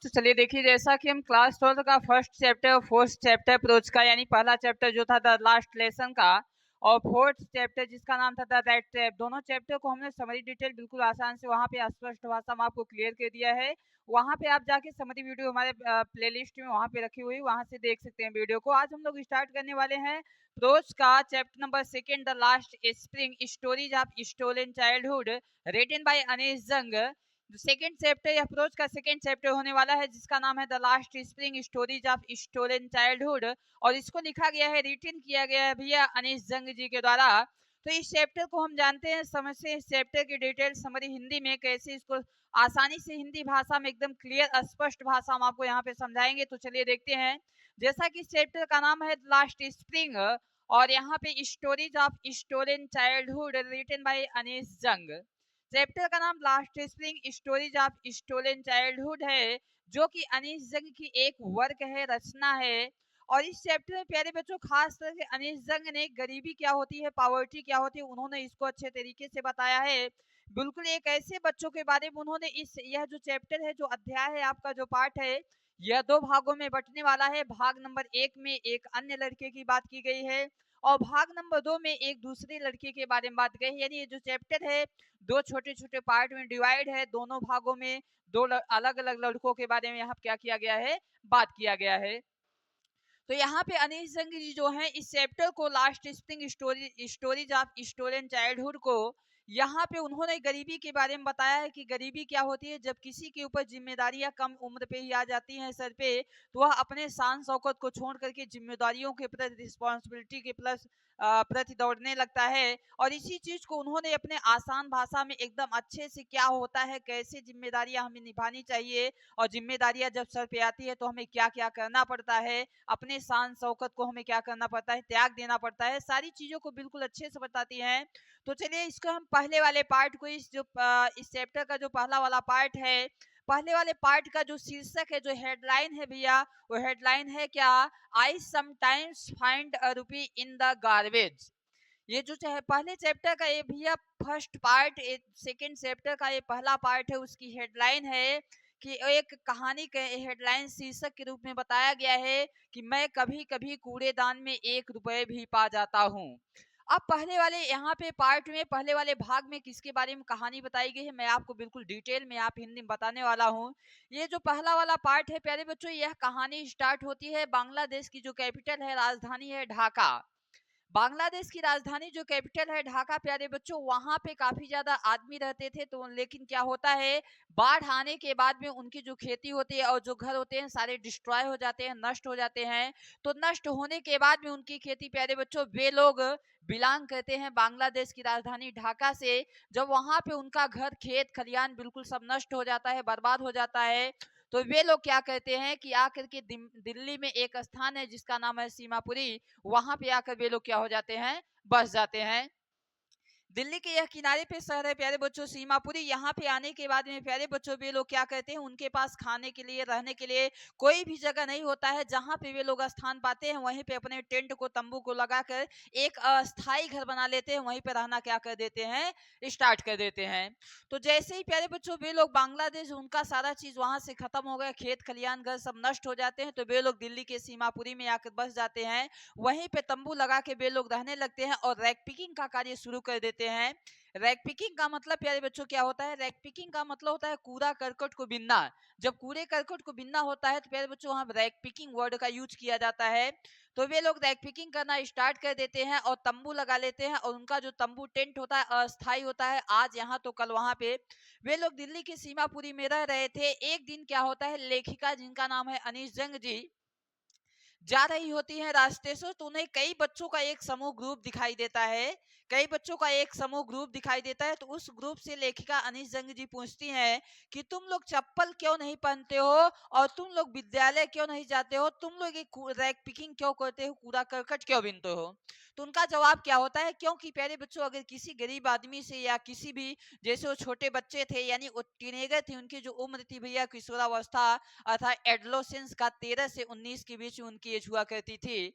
तो चलिए देखिए, जैसा कि हम क्लास 12 का फर्स्ट चैप्टर और फोर्थ चैप्टर प्रोज का, यानी पहला चैप्टर जो था द लास्ट लेसन का, और फोर्थ चैप्टर जिसका नाम था द रेड ट्रैप, दोनों चैप्टर को हमने समरी डिटेल बिल्कुल आसान से वहाँ पे स्पष्ट भाषा में आपको क्लियर कर दिया है। वहाँ पे आप जाके समरी वीडियो हमारे प्लेलिस्ट में वहाँ पे रखी हुई, वहाँ से देख सकते हैं वीडियो को। आज हम लोग स्टार्ट करने वाले हैं प्रोज का chapter number 2 the last spring stories of stolen childhood, written by Anees Jung. Second chapter या प्रोज का सेकेंड चैप्टर होने वाला है जिसका नाम है the last spring stories of stolen childhood, और इसको लिखा गया है, रिटन किया गया है भैया अनीस जंग जी के द्वारा। तो इस चैप्टर को हम जानते हैं, समझते हैं इस चैप्टर की डिटेल समरी हिंदी में, कैसे इसको आसानी से हिंदी भाषा में एकदम क्लियर स्पष्ट भाषा हम आपको यहाँ पे समझाएंगे। तो चलिए देखते हैं। जैसा कि इस चैप्टर का नाम है लास्ट स्प्रिंग, और यहाँ पे stories of stolen childhood written by Anees Jung. Chapter का नाम last spring stories of stolen childhood है, जो कि अनीस जंग की एक वर्क है, रचना है। और इस चैप्टर में प्यारे बच्चों खास तरह से अनीस जंग ने गरीबी क्या होती है, पॉवर्टी क्या होती है, उन्होंने इसको अच्छे तरीके से बताया है। बिल्कुल एक ऐसे बच्चों के बारे में उन्होंने यह जो चैप्टर है, जो अध्याय है, आपका जो पार्ट है, यह दो भागों में बंटने वाला है। भाग नंबर 1 में एक अन्य लड़के की बात की गई है, और भाग नंबर 2 में एक दूसरे लड़के के बारे में बात गई है। यानी ये जो चैप्टर है दो छोटे छोटे पार्ट में डिवाइड है, दोनों भागों में दो अलग अलग लड़कों के बारे में यहाँ क्या किया गया है, बात किया गया है। तो यहाँ पे अनीस जंग जी जो है इस चैप्टर को last spring stories of stolen childhood को, यहाँ पे उन्होंने गरीबी के बारे में बताया है कि गरीबी क्या होती है। जब किसी के ऊपर जिम्मेदारियां कम उम्र पे ही आ जाती हैं सर पे, तो वह अपने शान शौकत को छोड़ करके जिम्मेदारियों के प्रति, रिस्पॉन्सिबिलिटी के प्लस प्रति दौड़ने लगता है। और इसी चीज को उन्होंने अपने आसान भाषा में एकदम अच्छे से क्या होता है, कैसे जिम्मेदारियां हमें निभानी चाहिए, और जिम्मेदारियां जब सर पे आती है तो हमें क्या क्या करना पड़ता है, अपने शान शौकत को हमें क्या करना पड़ता है, त्याग देना पड़ता है, सारी चीजों को बिल्कुल अच्छे से बताती हैं। तो चलिए इसको हम पहले वाले पार्ट को, इस चैप्टर का जो पहला वाला पार्ट है, पहले वाले पार्ट का जो शीर्षक है, जो हेडलाइन है भैया, वो हेडलाइन है क्या, आई समटाइम्स फाइंड अ रूपी इन द गार्बेज। ये जो चाहे पहले चैप्टर का ये भैया फर्स्ट पार्ट, सेकेंड चैप्टर का ये पहला पार्ट है, उसकी हेडलाइन है कि एक कहानी के हेडलाइन शीर्षक के रूप में बताया गया है कि मैं कभी कभी कूड़ेदान में 1 रुपए भी पा जाता हूँ। अब पहले वाले यहाँ पे पार्ट में, पहले वाले भाग में किसके बारे में कहानी बताई गई है, मैं आपको बिल्कुल डिटेल में आप हिंदी में बताने वाला हूँ। ये जो पहला वाला पार्ट है प्यारे बच्चों, यह कहानी स्टार्ट होती है बांग्लादेश की जो कैपिटल है, राजधानी है ढाका। बांग्लादेश की राजधानी जो कैपिटल है ढाका प्यारे बच्चों, वहां पे काफी ज्यादा आदमी रहते थे। तो लेकिन क्या होता है, बाढ़ आने के बाद में उनकी जो खेती होती है और जो घर होते हैं सारे डिस्ट्रॉय हो जाते हैं, नष्ट हो जाते हैं। तो नष्ट होने के बाद में उनकी खेती प्यारे बच्चों, वे लोग बिलोंग करते हैं बांग्लादेश की राजधानी ढाका से। जब वहां पे उनका घर, खेत खलियान बिल्कुल सब नष्ट हो जाता है, बर्बाद हो जाता है, तो वे लोग क्या कहते हैं कि आकर के दिल्ली में एक स्थान है जिसका नाम है सीमापुरी, वहां पे आकर वे लोग क्या हो जाते हैं, बस जाते हैं। दिल्ली के यह किनारे पे शहर है प्यारे बच्चों सीमापुरी। यहाँ पे आने के बाद में प्यारे बच्चों वे लोग क्या कहते हैं, उनके पास खाने के लिए, रहने के लिए कोई भी जगह नहीं होता है। जहाँ पे वे लोग स्थान पाते हैं वहीं पे अपने टेंट को, तंबू को लगाकर एक अस्थाई घर बना लेते हैं, वहीं पे रहना क्या कर देते हैं, स्टार्ट कर देते हैं। तो जैसे ही प्यारे बच्चों वे लोग बांग्लादेश, उनका सारा चीज वहां से खत्म हो गया, खेत खलियान घर सब नष्ट हो जाते हैं, तो वे लोग दिल्ली के सीमापुरी में आकर बस जाते हैं। वहीं पे तंबू लगा के वे लोग रहने लगते हैं और रैक पिकिंग का कार्य शुरू कर देते हैं। रैक पिकिंग का मतलब प्यारे बच्चों क्या होता है, रैक पिकिंग का मतलब होता है कूड़ा करकट को बिनना। जब कूड़े करकट को बिनना होता है तो प्यारे बच्चों वहां रैक पिकिंग वर्ड का यूज किया जाता है। तो वे लोग रैक पिकिंग करना स्टार्ट कर देते हैं और तंबू लगा लेते हैं, और उनका जो तंबू टेंट होता है अस्थाई होता है, आज यहाँ तो कल वहां पे। वे लोग दिल्ली की सीमापुरी में रह रहे थे। एक दिन क्या होता है, लेखिका जिनका नाम है अनीस जंग जी जा रही होती है रास्ते से, तो उन्हें कई बच्चों का एक समूह ग्रुप दिखाई देता है, कई बच्चों का एक समूह ग्रुप दिखाई देता है। तो उस ग्रुप से लेखिका अनीस जंग जी पूछती हैं कि तुम लोग चप्पल क्यों नहीं पहनते हो, और तुम लोग विद्यालय क्यों नहीं जाते हो, तुम लोग एक रैक पिकिंग क्यों करते हो, कूड़ा करकट क्यों बीनते हो। तो उनका जवाब क्या होता है, क्योंकि प्यारे बच्चों अगर किसी गरीब आदमी से या किसी भी, जैसे वो छोटे बच्चे थे यानी वो टीनेजर थे, उनकी जो उम्र थी भैया किशोरावस्था अर्थात एडोलेसेंस का, 13 से 19 के बीच में उनकी एज हुआ करती थी।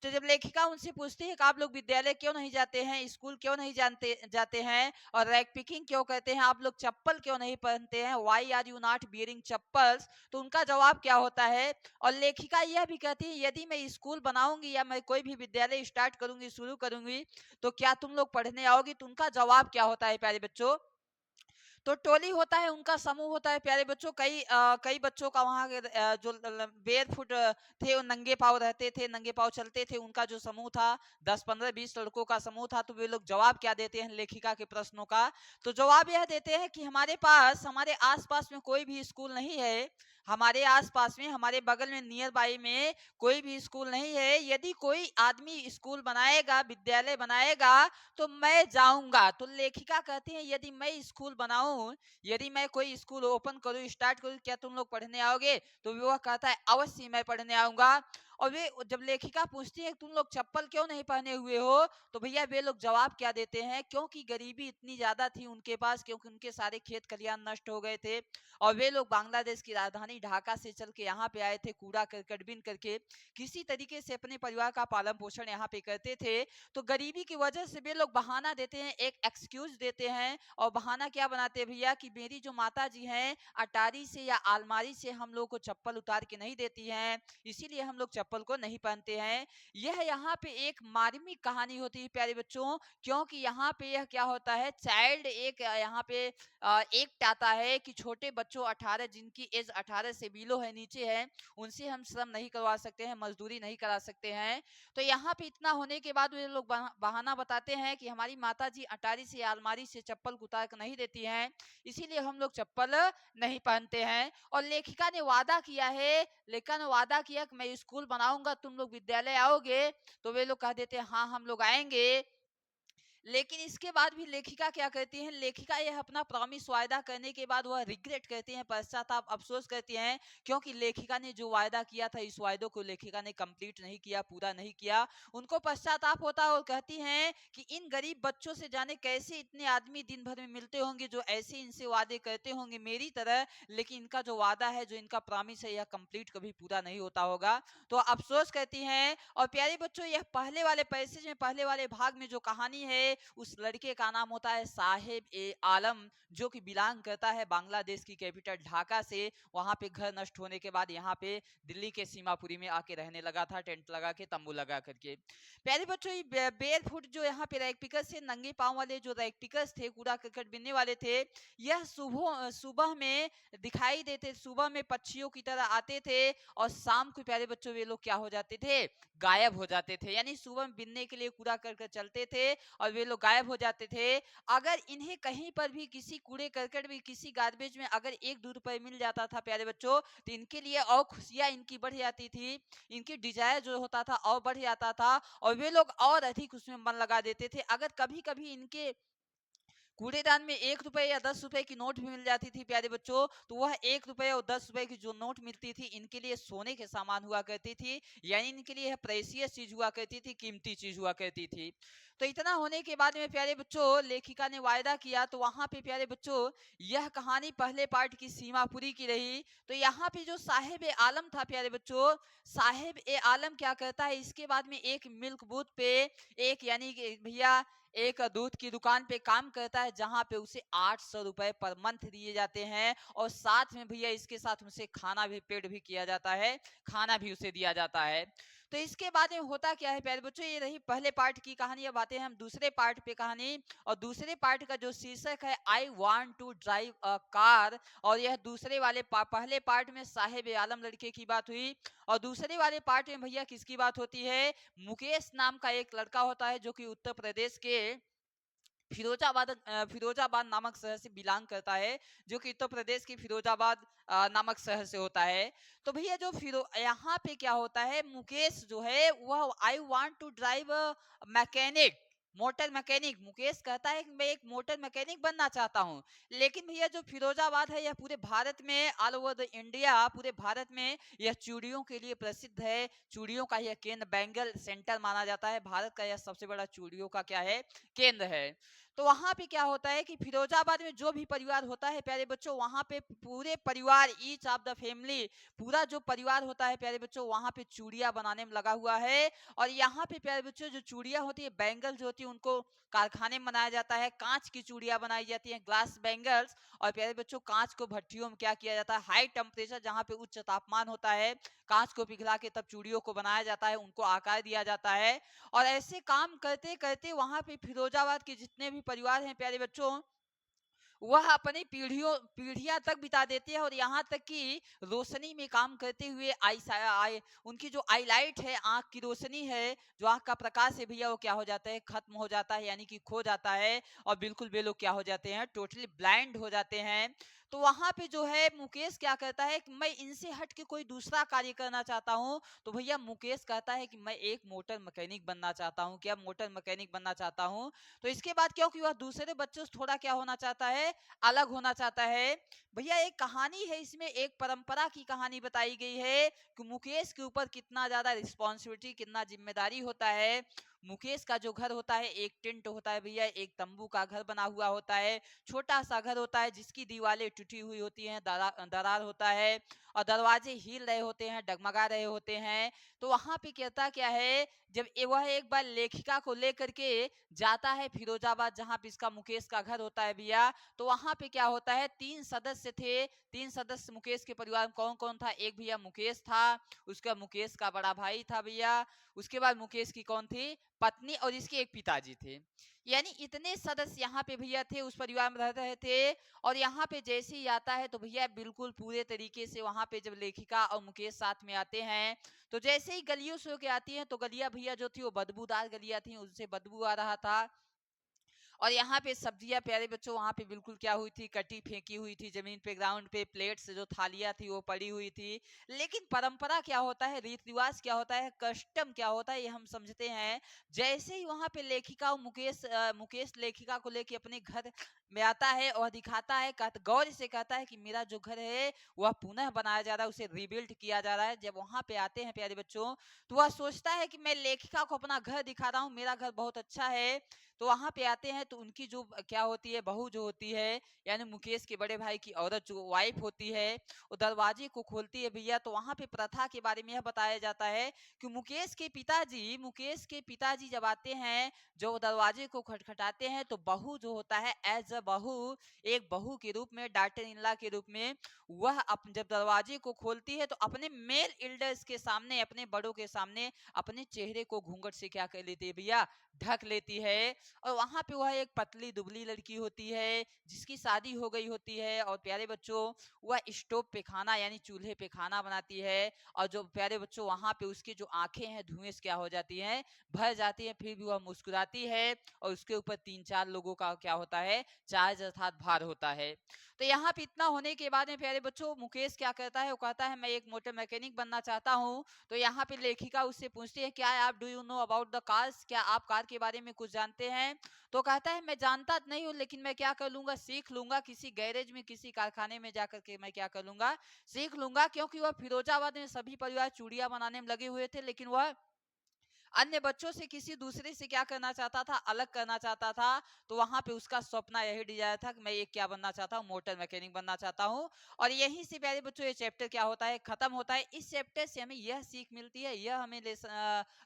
तो जब लेखिका उनसे पूछती है कि आप लोग विद्यालय क्यों नहीं जाते हैं, स्कूल क्यों नहीं जाते हैं और रैग पिकिंग क्यों करते हैं, आप लोग चप्पल क्यों नहीं पहनते हैं, why are you not bearing chappals, तो उनका जवाब क्या होता है। और लेखिका यह भी कहती है यदि मैं स्कूल बनाऊंगी या मैं कोई भी विद्यालय स्टार्ट करूंगी, शुरू करूंगी, तो क्या तुम लोग पढ़ने आओगी। तो उनका जवाब क्या होता है प्यारे बच्चों। तो टोली होता है, उनका समूह होता है प्यारे बच्चों। कई बच्चों का वहाँ जो बेयर फुट थे, वो नंगे पाँव रहते थे, नंगे पाँव चलते थे, उनका जो समूह था 10 15 20 लड़कों का समूह था। तो वे लोग जवाब क्या देते हैं लेखिका के प्रश्नों का। तो जवाब यह देते हैं कि हमारे आसपास में कोई भी स्कूल नहीं है, हमारे आसपास में, हमारे बगल में, नियर बाई में कोई भी स्कूल नहीं है। यदि कोई आदमी स्कूल बनाएगा, विद्यालय बनाएगा, तो मैं जाऊंगा। तो लेखिका कहती है यदि मैं स्कूल बनाऊं, यदि मैं कोई स्कूल ओपन करूं, स्टार्ट करूं, क्या तुम लोग पढ़ने आओगे। तो वह कहता है अवश्य मैं पढ़ने आऊंगा। और वे जब लेखिका पूछती है तुम लोग चप्पल क्यों नहीं पहने हुए हो, तो भैया वे लोग जवाब क्या देते हैं, क्योंकि गरीबी इतनी ज्यादा थी उनके पास, क्योंकि उनके सारे खेत खलियान नष्ट हो गए थे और वे लोग बांग्लादेश की राजधानी ढाका से चल के यहाँ पे आए थे, कूड़ा करकट बिन करके किसी तरीके से अपने परिवार का पालन पोषण यहाँ पे करते थे। तो गरीबी की वजह से वे लोग बहाना देते हैं, एक एक्सक्यूज देते हैं। और बहाना क्या बनाते हैं भैया कि मेरी जो माता जी हैं अटारी से या अलमारी से हम लोग को चप्पल उतार के नहीं देती हैं, इसीलिए हम लोग चप्पल को नहीं पहनते हैं। यह यहाँ पे एक मार्मिक कहानी होती है प्यारे बच्चों, क्योंकि यहाँ पे यह क्या होता है, चाइल्ड एक यहाँ पे एक आता है कि छोटे बच्चों 18 जिनकी एज 18 से बिलो है, नीचे है, उनसे हम श्रम नहीं करवा सकते हैं, मजदूरी नहीं करा सकते हैं। तो यहाँ पे इतना होने के बाद वे लोग बहाना बताते हैं कि हमारी माता जी अटारी से अलमारी से चप्पल उतार कर नहीं देती हैं, इसीलिए हम लोग चप्पल नहीं पहनते हैं। और लेखिका ने वादा किया है, लेकिन वादा किया कि मैं स्कूल बनाऊंगा, तुम लोग विद्यालय आओगे। तो वे लोग कह देते हैं हाँ हम लोग आएंगे। लेकिन इसके बाद भी लेखिका क्या कहती है, लेखिका यह अपना प्रॉमिस वायदा करने के बाद वह रिग्रेट करती हैं, पश्चाताप, अफसोस करती हैं, क्योंकि लेखिका ने जो वायदा किया था इस वायदे को लेखिका ने कंप्लीट नहीं किया, पूरा नहीं किया। उनको पश्चाताप होता है और कहती हैं कि इन गरीब बच्चों से जाने कैसे इतने आदमी दिन भर में मिलते होंगे जो ऐसे इनसे वादे करते होंगे मेरी तरह, लेकिन इनका जो वादा है, जो इनका प्रॉमिस है, यह कंप्लीट कभी पूरा नहीं होता होगा। तो अफसोस करती हैं। और प्यारे बच्चों यह पहले वाले पैसेज में, पहले वाले भाग में जो कहानी है, उस लड़के का नाम होता है साहेब ए आलम, जो कि बिलोंग करता है बांग्लादेश की कैपिटल ढाका से। वहां पे घर नष्ट होने के बाद यहाँ पे दिल्ली के सीमापुरी में आके रहने लगा था, टेंट लगा के, तंबू लगा करके। प्यारे बच्चों ये बेयर फुट जो यहाँ पे रैग पिकर्स थे, नंगे पांव वाले जो रैग पिकर्स थे, कूड़ा करकट बिनने वाले थे, यह सुबह सुबह में दिखाई देते, सुबह में पक्षियों की तरह आते थे और शाम को प्यारे बच्चों वे लोग क्या हो जाते थे, गायब हो जाते थे। यानी सुबह में बिनने के लिए कूड़ा करकट चलते थे और वे लोग गायब हो जाते थे। अगर इन्हें कहीं पर भी किसी कूड़े करकट में, किसी गार्बेज में अगर 1 2 रुपए मिल जाता था प्यारे बच्चों, तो इनके लिए और खुशियां इनकी बढ़ जाती थी, इनकी डिजायर जो होता था और बढ़ जाता था और वे लोग और अधिक उसमें मन लगा देते थे। अगर कभी कभी इनके कूड़ेदान में 1 रुपए या 10 रुपए की नोट भी मिल जाती थी प्यारे बच्चों, तो वह 1 रुपए और 10 रुपए की जो नोट मिलती थी इनके लिए सोने के सामान हुआ करती थी, यानी इनके लिए प्रेसियस चीज हुआ करती थी, कीमती चीज हुआ करती थी। तो इतना होने के बाद में प्यारे बच्चों लेखिका ने वायदा किया, तो वहां पे प्यारे बच्चों यह कहानी पहले पार्ट की सीमापुरी की रही। तो यहाँ पे जो साहेब ए आलम था प्यारे बच्चों, साहेब ए आलम क्या करता है, इसके बाद में एक मिल्क बूथ पे, एक यानी कि भैया एक दूध की दुकान पे काम करता है, जहां पे उसे 800 रुपए पर मंथ दिए जाते हैं और साथ में भैया इसके साथ उसे खाना भी पेड भी किया जाता है, खाना भी उसे दिया जाता है। तो इसके बाद में होता क्या है प्यारे बच्चों, ये रही पहले पार्ट की कहानी। अब आते हैं हम दूसरे पार्ट पे कहानी, और दूसरे पार्ट का जो शीर्षक है I want to drive a car. और यह दूसरे वाले पहले पार्ट में साहेब आलम लड़के की बात हुई और दूसरे वाले पार्ट में भैया किसकी बात होती है, मुकेश नाम का एक लड़का होता है जो कि उत्तर प्रदेश के फिरोजाबाद नामक शहर से बिलोंग करता है, जो कि उत्तर प्रदेश की फिरोजाबाद नामक शहर से होता है। तो भैया जो फिरो यहाँ पे क्या होता है, मुकेश जो है वह I want to drive mechanic, motor mechanic, Mukesh कहता है कि मैं एक मोटर मैकेनिक बनना चाहता हूँ। लेकिन भैया जो फिरोजाबाद है यह पूरे भारत में, ऑल ओवर द इंडिया, पूरे भारत में यह चूड़ियों के लिए प्रसिद्ध है, चूड़ियों का यह केंद्र, बैंगल सेंटर माना जाता है, भारत का यह सबसे बड़ा चूड़ियों का क्या है, केंद्र है। तो वहां पे क्या होता है कि फिरोजाबाद में जो भी परिवार होता है प्यारे बच्चों, वहां पे पूरे परिवार, ईच ऑफ द फैमिली, पूरा जो परिवार होता है प्यारे बच्चों, वहां पे चूड़ियां बनाने में लगा हुआ है। और यहाँ पे प्यारे बच्चों जो चूड़ियां होती है, बैंगल जो होती है, उनको कारखाने में बनाया जाता है। कांच की चूड़ियां बनाई जाती हैं, ग्लास बैंगल्स। और प्यारे बच्चों कांच को भट्टियों में क्या किया जाता है, हाई टेम्परेचर जहाँ पे उच्च तापमान होता है, कांच को पिघला के तब चूड़ियों को बनाया जाता है, उनको आकार दिया जाता है। और ऐसे काम करते करते वहां पे फिरोजाबाद के जितने भी परिवार हैं प्यारे बच्चों, वह अपनी पीढ़ियां तक बिता देते हैं। और यहाँ तक कि रोशनी में काम करते हुए उनकी जो आईलाइट है, आंख की रोशनी है, जो आंख का प्रकाश है भैया, वो क्या हो जाता है, खत्म हो जाता है, यानी कि खो जाता है। और बिल्कुल वे लोग क्या हो जाते हैं, टोटली ब्लाइंड हो जाते हैं। तो वहां पे जो है मुकेश क्या कहता है कि मैं इनसे हट के कोई दूसरा कार्य करना चाहता हूँ। तो भैया मुकेश कहता है कि मैं एक मोटर मैकेनिक बनना चाहता हूँ। क्या, मोटर मैकेनिक बनना चाहता हूँ। तो इसके बाद क्योंकि वह दूसरे बच्चों से थोड़ा क्या होना चाहता है, अलग होना चाहता है। भैया एक कहानी है इसमें, एक परंपरा की कहानी बताई गई है कि मुकेश के ऊपर कितना ज्यादा रिस्पॉन्सिबिलिटी, कितना जिम्मेदारी होता है। मुकेश का जो घर होता है, एक टेंट होता है भैया, एक तंबू का घर बना हुआ होता है, छोटा सा घर होता है जिसकी दीवारें टूटी हुई होती हैं, दरार होता है, और दरवाजे हिल रहे होते हैं, डगमगा रहे होते हैं। तो वहां पे कहता क्या है, जब वह एक बार लेखिका को लेकर के जाता है फिरोजाबाद, जहां पे इसका मुकेश का घर होता है भैया, तो वहां पे क्या होता है, 3 सदस्य थे। 3 सदस्य मुकेश के परिवार में कौन कौन था, एक भैया मुकेश था, उसका मुकेश का बड़ा भाई था भैया, उसके बाद मुकेश की कौन थी, पत्नी, और इसके एक पिताजी थे। यानी इतने सदस्य यहाँ पे भैया थे, उस परिवार में रह रहे थे। और यहाँ पे जैसे ही आता है तो भैया बिल्कुल पूरे तरीके से वहां पे जब लेखिका और मुकेश साथ में आते हैं, तो जैसे ही गलियों से होके आती हैं, तो गलियां भैया जो थी वो बदबूदार गलियां थी, उनसे बदबू आ रहा था। और यहाँ पे सब्जियां प्यारे बच्चों वहां पे बिल्कुल क्या हुई थी, कटी फेंकी हुई थी जमीन पे, ग्राउंड पे प्लेट्स जो थालियां थी वो पड़ी हुई थी। लेकिन परंपरा क्या होता है, रीति रिवाज क्या होता है, कस्टम क्या होता है, ये हम समझते हैं। जैसे ही वहां पे लेखिका और मुकेश लेखिका को लेके अपने घर में आता है और दिखाता है, गौर से कहता है कि मेरा जो घर है वह पुनः बनाया जा रहा है, उसे रिबिल्ड किया जा रहा है। जब वहां पे आते हैं प्यारे बच्चों, तो वह सोचता है कि मैं लेखिका को अपना घर दिखा रहा हूँ, मेरा घर बहुत अच्छा है। तो वहां पे आते हैं तो उनकी जो क्या होती है, बहू जो होती है, यानी मुकेश के बड़े भाई की औरत जो वाइफ होती है, वो दरवाजे को खोलती है भैया। तो वहां पे प्रथा के बारे में यह बताया जाता है कि मुकेश के पिताजी जब आते हैं, जो दरवाजे को खटखटाते हैं, तो बहू जो होता है, एज अ बहू, एक बहू के रूप में, डॉटर इन लॉ के रूप में, वह जब दरवाजे को खोलती है, तो अपने मेल एल्डर्स के सामने, अपने बड़ों के सामने, अपने चेहरे को घूंघट से क्या कर लेती है भैया, ढक लेती है। और वहां पे वह एक पतली दुबली लड़की होती है जिसकी शादी हो गई होती है। और प्यारे बच्चों वह स्टोव पे खाना, यानी चूल्हे पे खाना बनाती है। और जो प्यारे बच्चों वहां पे उसकी जो आंखें हैं, धुएं से क्या हो जाती हैं, भर जाती हैं, फिर भी वह मुस्कुराती है। और उसके ऊपर 3-4 लोगों का क्या होता है, चार्ज अर्थात भार होता है। तो यहाँ पे इतना होने के बाद में प्यारे बच्चों मुकेश क्या कहता है, वो कहता है मैं एक मोटर मैकेनिक बनना चाहता हूँ। तो यहाँ पे लेखिका उससे पूछती है, क्या आप, do you know about the cars, क्या आप कार के बारे में कुछ जानते हैं। तो कहता है मैं जानता नहीं हूँ, लेकिन मैं क्या कर लूंगा, सीख लूंगा, किसी गैरेज में, किसी कारखाने में जाकर के मैं क्या कर लूंगा, सीख लूंगा। क्योंकि वह फिरोजाबाद में सभी परिवार चूड़ियां बनाने में लगे हुए थे, लेकिन वह अन्य बच्चों से, किसी दूसरे से क्या करना चाहता था, अलग करना चाहता था। तो वहां पे उसका सपना यही डिजायर था कि मैं एक क्या बनना चाहता हूँ, मोटर मैकेनिक बनना चाहता हूँ। और यहीं से प्यारे बच्चों ये चैप्टर क्या होता है, खत्म होता है। इस चैप्टर से हमें यह सीख मिलती है, यह हमें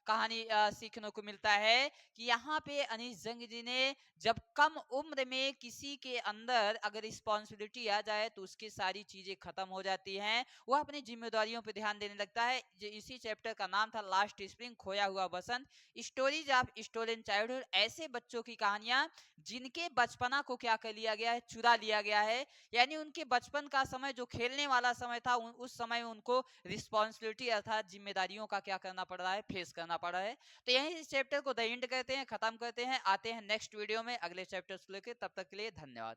कहानी सीखने को मिलता है कि यहाँ पे अनीस जंग जी ने, जब कम उम्र में किसी के अंदर अगर रिस्पॉन्सिबिलिटी आ जाए तो उसकी सारी चीजें खत्म हो जाती हैं, वह अपनी जिम्मेदारियों पर ध्यान देने लगता है। इसी चैप्टर का नाम था लास्ट स्प्रिंग, खोया हुआ बसंत, स्टोरीज ऑफ स्टोलन चाइल्डहुड। ऐसे बच्चों की कहानियां जिनके बचपना को क्या कर लिया गया है, चुरा लिया गया है। यानी उनके बचपन का समय जो खेलने वाला समय था, उस समय में उनको रिस्पॉन्सिबिलिटी अर्थात जिम्मेदारियों का क्या करना पड़ रहा है, फेस करना पड़ रहा है। तो यही इस चैप्टर को द एंड कहते हैं, खत्म करते हैं। आते हैं नेक्स्ट वीडियो में अगले चैप्टर को लेकर, तब तक के लिए धन्यवाद।